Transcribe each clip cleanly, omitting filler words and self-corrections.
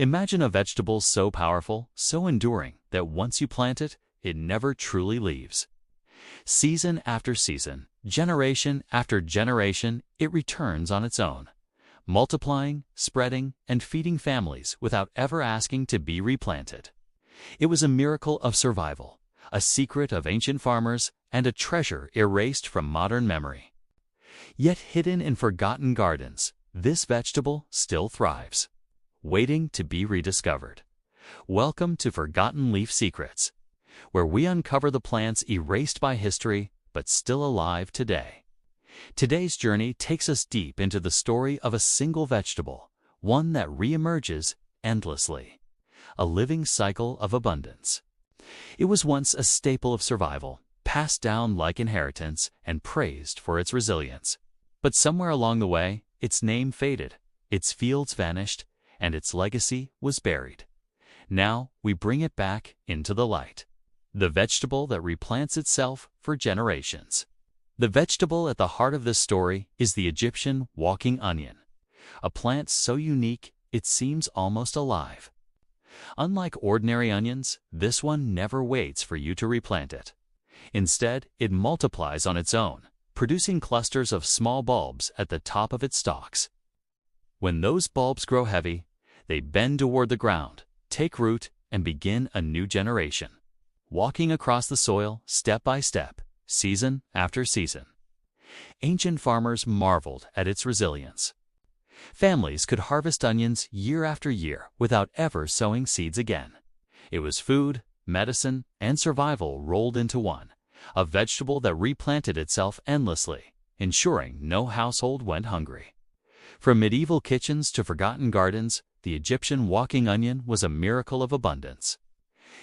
Imagine a vegetable so powerful, so enduring, that once you plant it, it never truly leaves. Season after season, generation after generation, it returns on its own, multiplying, spreading, and feeding families without ever asking to be replanted. It was a miracle of survival, a secret of ancient farmers, and a treasure erased from modern memory. Yet hidden in forgotten gardens, this vegetable still thrives, waiting to be rediscovered. Welcome to Forgotten Leaf Secrets, where we uncover the plants erased by history but still alive today. Today's journey takes us deep into the story of a single vegetable, one that reemerges endlessly, a living cycle of abundance. It was once a staple of survival, passed down like inheritance and praised for its resilience. But somewhere along the way, its name faded, its fields vanished, and its legacy was buried. Now we bring it back into the light. The vegetable that replants itself for generations. The vegetable at the heart of this story is the Egyptian walking onion, a plant so unique it seems almost alive. Unlike ordinary onions, this one never waits for you to replant it. Instead, it multiplies on its own, producing clusters of small bulbs at the top of its stalks. When those bulbs grow heavy, they bend toward the ground, take root, and begin a new generation, walking across the soil step by step, season after season. Ancient farmers marveled at its resilience. Families could harvest onions year after year without ever sowing seeds again. It was food, medicine, and survival rolled into one, a vegetable that replanted itself endlessly, ensuring no household went hungry. From medieval kitchens to forgotten gardens, the Egyptian walking onion was a miracle of abundance.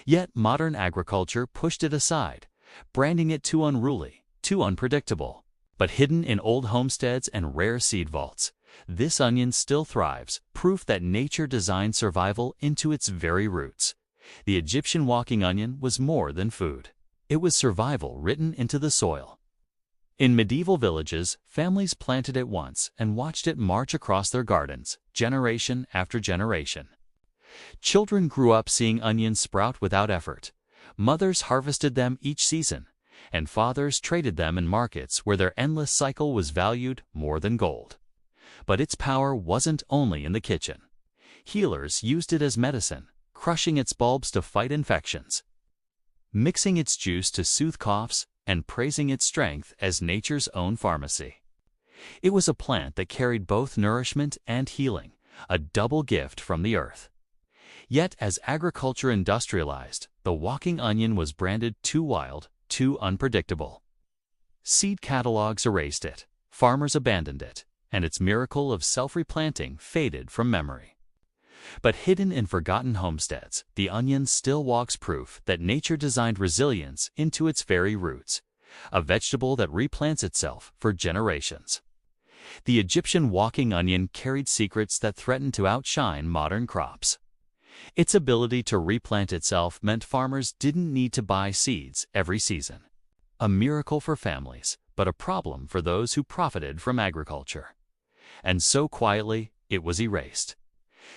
Yet modern agriculture pushed it aside, branding it too unruly, too unpredictable. But hidden in old homesteads and rare seed vaults, this onion still thrives, proof that nature designed survival into its very roots. The Egyptian walking onion was more than food. It was survival written into the soil. In medieval villages, families planted it once and watched it march across their gardens, generation after generation. Children grew up seeing onions sprout without effort. Mothers harvested them each season, and fathers traded them in markets where their endless cycle was valued more than gold. But its power wasn't only in the kitchen. Healers used it as medicine, crushing its bulbs to fight infections, mixing its juice to soothe coughs, and praising its strength as nature's own pharmacy. It was a plant that carried both nourishment and healing, a double gift from the earth. Yet as agriculture industrialized, the walking onion was branded too wild, too unpredictable. Seed catalogs erased it, farmers abandoned it, and its miracle of self-replanting faded from memory. But hidden in forgotten homesteads, the onion still walks proof that nature designed resilience into its very roots, a vegetable that replants itself for generations. The Egyptian walking onion carried secrets that threatened to outshine modern crops. Its ability to replant itself meant farmers didn't need to buy seeds every season. A miracle for families, but a problem for those who profited from agriculture. And so quietly, it was erased.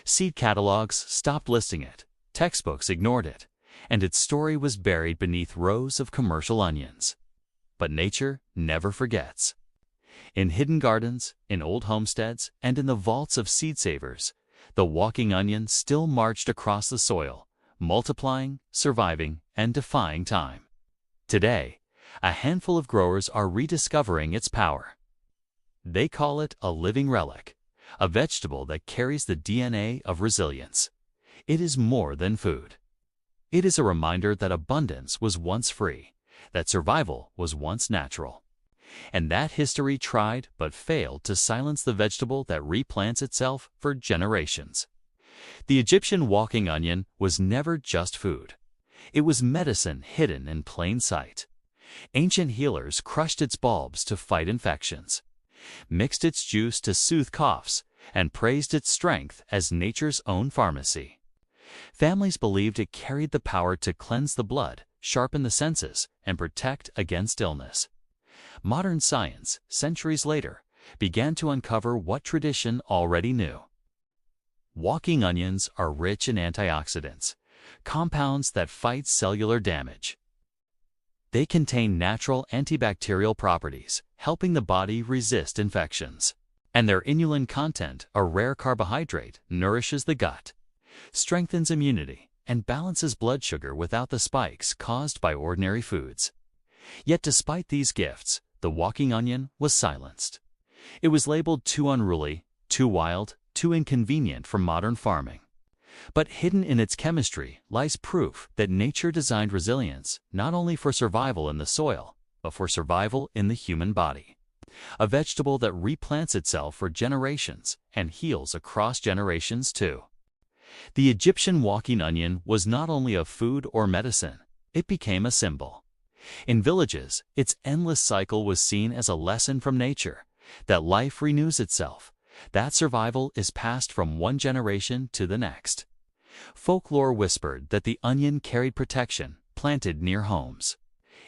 Seed catalogs stopped listing it, textbooks ignored it, and its story was buried beneath rows of commercial onions. But nature never forgets. In hidden gardens, in old homesteads, and in the vaults of seed savers, the walking onion still marched across the soil, multiplying, surviving, and defying time. Today, a handful of growers are rediscovering its power. They call it a living relic, a vegetable that carries the DNA of resilience. It is more than food. It is a reminder that abundance was once free, that survival was once natural, and that history tried but failed to silence the vegetable that replants itself for generations. The Egyptian walking onion was never just food. It was medicine hidden in plain sight. Ancient healers crushed its bulbs to fight infections, mixed its juice to soothe coughs, and praised its strength as nature's own pharmacy. Families believed it carried the power to cleanse the blood, sharpen the senses, and protect against illness. Modern science, centuries later, began to uncover what tradition already knew. Walking onions are rich in antioxidants, compounds that fight cellular damage. They contain natural antibacterial properties, helping the body resist infections. And their inulin content, a rare carbohydrate, nourishes the gut, strengthens immunity, and balances blood sugar without the spikes caused by ordinary foods. Yet despite these gifts, the walking onion was silenced. It was labeled too unruly, too wild, too inconvenient for modern farming. But hidden in its chemistry lies proof that nature designed resilience not only for survival in the soil, but for survival in the human body. A vegetable that replants itself for generations and heals across generations too. The Egyptian walking onion was not only a food or medicine, it became a symbol. In villages, its endless cycle was seen as a lesson from nature, that life renews itself, that survival is passed from one generation to the next. Folklore whispered that the onion carried protection, planted near homes.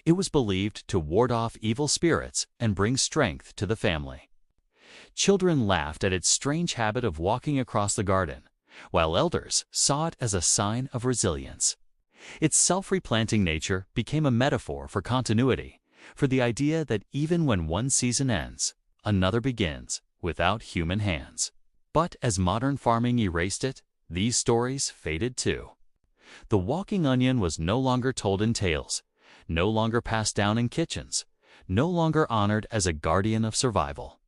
It was believed to ward off evil spirits and bring strength to the family. Children laughed at its strange habit of walking across the garden, while elders saw it as a sign of resilience. Its self-replanting nature became a metaphor for continuity, for the idea that even when one season ends, another begins without human hands. But as modern farming erased it, these stories faded too. The walking onion was no longer told in tales, no longer passed down in kitchens, no longer honored as a guardian of survival.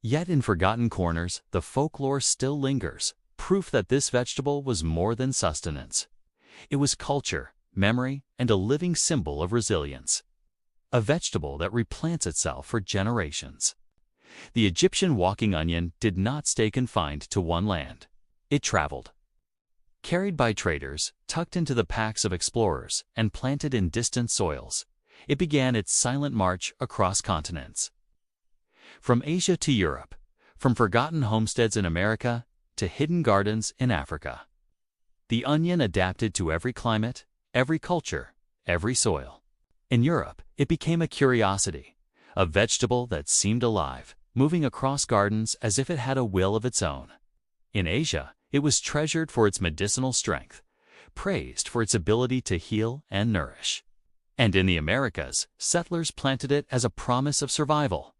Yet in forgotten corners, the folklore still lingers, proof that this vegetable was more than sustenance. It was culture, memory, and a living symbol of resilience. A vegetable that replants itself for generations. The Egyptian walking onion did not stay confined to one land. It traveled. Carried by traders, tucked into the packs of explorers, and planted in distant soils, it began its silent march across continents. From Asia to Europe, from forgotten homesteads in America to hidden gardens in Africa. The onion adapted to every climate, every culture, every soil. In Europe, it became a curiosity, a vegetable that seemed alive, moving across gardens as if it had a will of its own. In Asia, it was treasured for its medicinal strength, praised for its ability to heal and nourish. And in the Americas, settlers planted it as a promise of survival,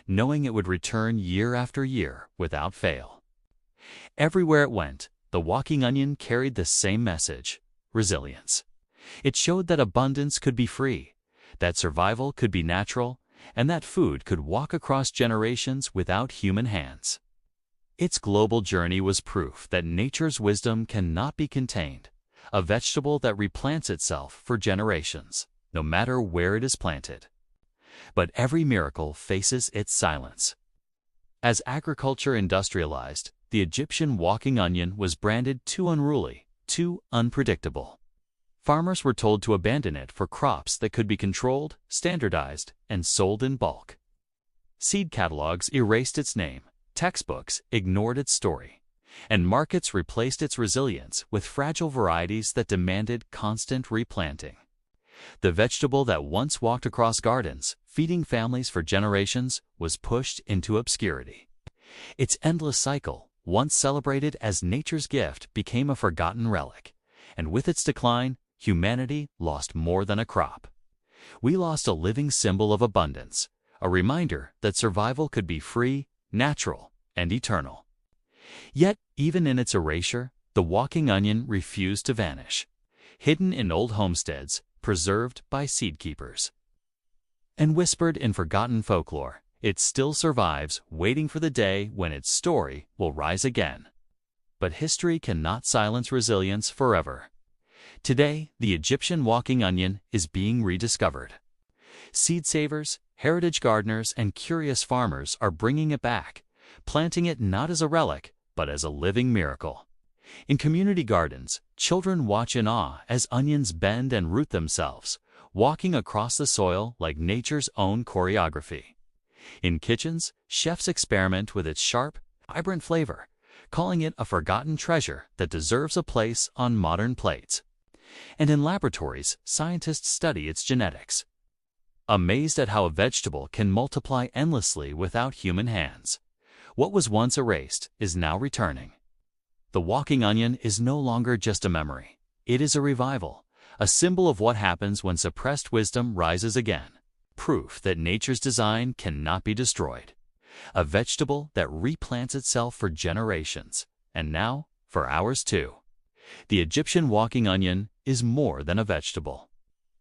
knowing it would return year after year without fail. Everywhere it went, the walking onion carried the same message: resilience. It showed that abundance could be free, that survival could be natural, and that food could walk across generations without human hands. Its global journey was proof that nature's wisdom cannot be contained, a vegetable that replants itself for generations, no matter where it is planted. But every miracle faces its silence. As agriculture industrialized, the Egyptian walking onion was branded too unruly, too unpredictable. Farmers were told to abandon it for crops that could be controlled, standardized, and sold in bulk. Seed catalogs erased its name, textbooks ignored its story, and markets replaced its resilience with fragile varieties that demanded constant replanting. The vegetable that once walked across gardens, feeding families for generations, was pushed into obscurity. Its endless cycle, once celebrated as nature's gift, became a forgotten relic, and with its decline, humanity lost more than a crop. We lost a living symbol of abundance, a reminder that survival could be free, natural, and eternal. Yet, even in its erasure, the walking onion refused to vanish, hidden in old homesteads, preserved by seed keepers. And whispered in forgotten folklore, it still survives, waiting for the day when its story will rise again. But history cannot silence resilience forever. Today, the Egyptian walking onion is being rediscovered. Seed savers, heritage gardeners, and curious farmers are bringing it back, planting it not as a relic, but as a living miracle. In community gardens, children watch in awe as onions bend and root themselves, walking across the soil like nature's own choreography. In kitchens, chefs experiment with its sharp, vibrant flavor, calling it a forgotten treasure that deserves a place on modern plates. And in laboratories, scientists study its genetics, amazed at how a vegetable can multiply endlessly without human hands. What was once erased is now returning. The walking onion is no longer just a memory. It is a revival, a symbol of what happens when suppressed wisdom rises again. Proof that nature's design cannot be destroyed. A vegetable that replants itself for generations, and now for ours too. The Egyptian walking onion is more than a vegetable.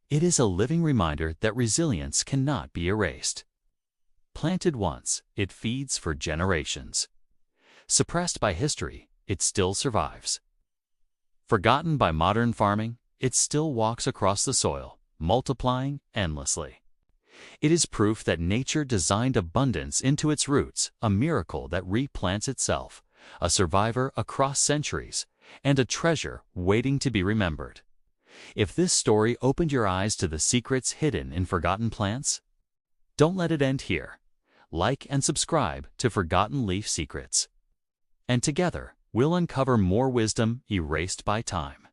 It is a living reminder that resilience cannot be erased. Planted once, it feeds for generations. Suppressed by history, it still survives. Forgotten by modern farming, it still walks across the soil, multiplying endlessly. It is proof that nature designed abundance into its roots, a miracle that replants itself, a survivor across centuries, and a treasure waiting to be remembered. If this story opened your eyes to the secrets hidden in forgotten plants, don't let it end here. Like and subscribe to Forgotten Leaf Secrets. And together, we'll uncover more wisdom erased by time.